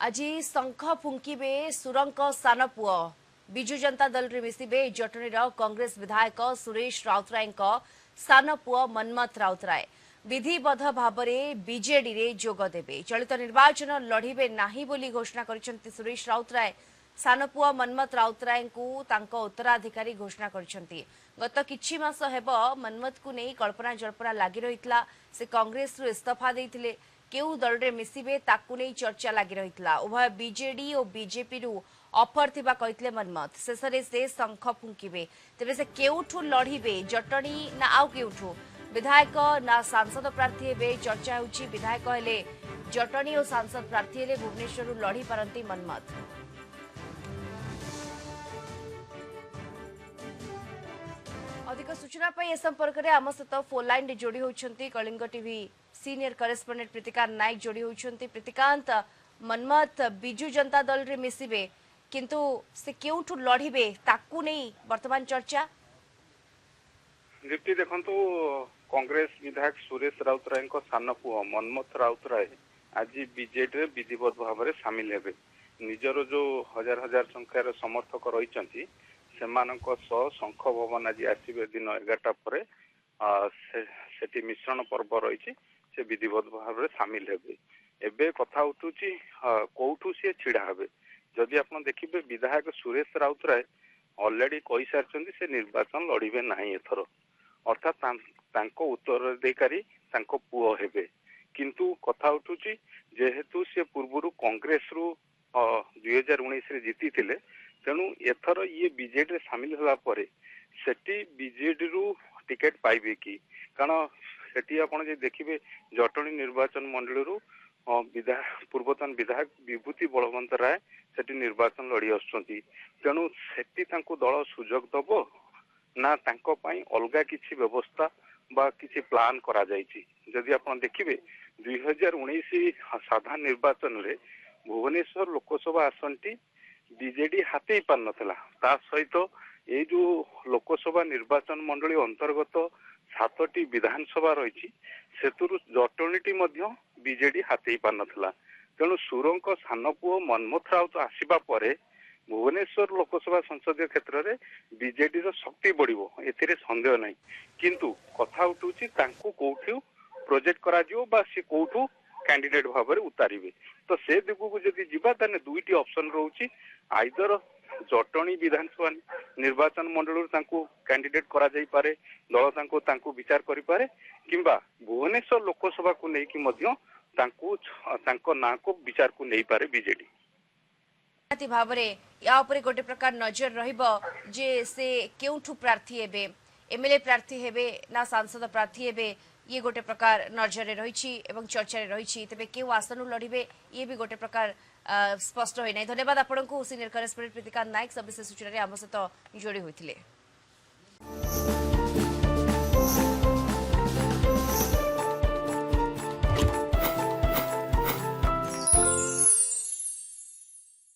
आज शंख फुंकिबे सुरंक सान पुओ विजु जनता दल रे मिसिबे जटणीर कांग्रेस विधायक सुरेश राउतराय सान पुओ मनमथ राउतराय विधिबद्ध भाव में बीजेडी रे जोग देबे चलित निर्वाचन लड़िबे नाही बोली घोषणा करिसेंती सुरेश राउतराय सान पुओ मनमथ राउतराय को तांको उत्तराधिकारी घोषणा करिसेंती गत किछि मास हेबो मनमथ को नै कल्पना जल्पना लागि रहितला से कांग्रेस रु इस्तीफा देइथिले केउ दल रे मिसिबे ताकू नै चर्चा लागि रहितला उभय बीजेडी और बीजेपी रु ऑफर थिबा कहितले मनमथ शेषरे से शंख फुंकिबे तेबे से केउठु लढिबे जटणी ना आउ केउठु विधायक ना सांसद प्रार्थी हेबे चर्चा होउची विधायक हेले जटणी और सांसद प्रार्थी हेले भुवनेश्वर रु लढी पारंती मनमथ अधिक सूचना ए संपर्क में आम सहित फोन लाइन जोड़ी होती Kalinga TV senior correspondent Pritikant Nayak जोड़ी होती प्रीतिकांत मनमथ विजु जनता दल रे मिसिबे किंतु से केउठु लढिबे ताकू नै वर्तमान चर्चा दीप्ति देखंतु कांग्रेस विधायक सुरेश राउतराय सान पुओ मनमथ राउतराय आज बीजेडी रे विधिवत भाव में सामिल हेबे निजर जो हजार हजार संख्यार समर्थक रही सेमानक सह शंख भवन आज आसवे दिन 11टा पर सेठी मिश्रण पर्व रही से विधिवत भाव में सामिल हेबे एबे कथा उठुची कोठू से छिड़ा हेबे जदि आप देखिए विधायक सुरेश राउतराय ऑलरेडी कही सारी से निर्वाचन लड़िबे नहीं एथर अर्थात तांको उत्तराधिकारी तांको पुओ हेबे किंतु कथा उठुची जेहेतु से पूर्व कांग्रेस रु 2019 रे जीती थिले तेणु एथर ये बीजेडी रे सामिल होला परे सेठी बीजेडी रु टिकेट पाइबे कि कारण सेठी आपण जे देखिबे जटणी निर्वाचन मंडली रु पूर्वतन विधायक विभूति बलवंत राय सेठी निर्वाचन लड़ी आसुचंती तेणु सेठी तांको दल सुजोग दबो ना तांको पई अलगा किछि व्यवस्था बा किछि प्लान करा जायछि जदि आपण देखिबे 2019 साधारण निर्वाचन रे भुवनेश्वर लोकसभा आसनटी बीजेडी हाथी पार नथिला ता सहित ए जो लोकसभा निर्वाचन मंडली अंतर्गत 7टी विधानसभा रही सेतुरु जटणीटी मध्य बीजेडी हाथी पार नथिला तेणु सुरंक सान पुओ मनमथ राउत आसीबा परे भुवनेश्वर लोकसभा संसदीय क्षेत्र में बीजेडी रो शक्ति बढ़िबो एथिरे संदेह नहीं किंतु कथा उठुची तांको कोठियो प्रोजेक्ट करा जिवो बा से कोठु कैंडिडेट भाव में उतारिबे तो से दिगु को जदि जिबा ताने दुईटी ऑप्शन रहउची आइदर जटणी विधानसभा निर्वाचन मंडल तांको कैंडिडेट करा जाई पारे दल तांको विचार करि पारे किंबा भुवनेश्वर लोकसभा को नै कि मध्य तांको ना को विचार को नै पारे बीजेडी भाव में या उपरे गोटे प्रकार नजर रहिबो जे से केउठु प्रार्थी हेबे एमएलए प्रार्थी हेबे ना सांसद प्रार्थी हेबे ये गोटे प्रकार नजर रही एवं चर्चा रही तेज केउ आसन लड़िबे ये भी गोटे प्रकार स्पष्ट होई नै धन्यवाद आपन को सीनियर करेस्पोंडेंट प्रीतिकांत नायक सविशेष सूचना आम सहित जोड़ी होते।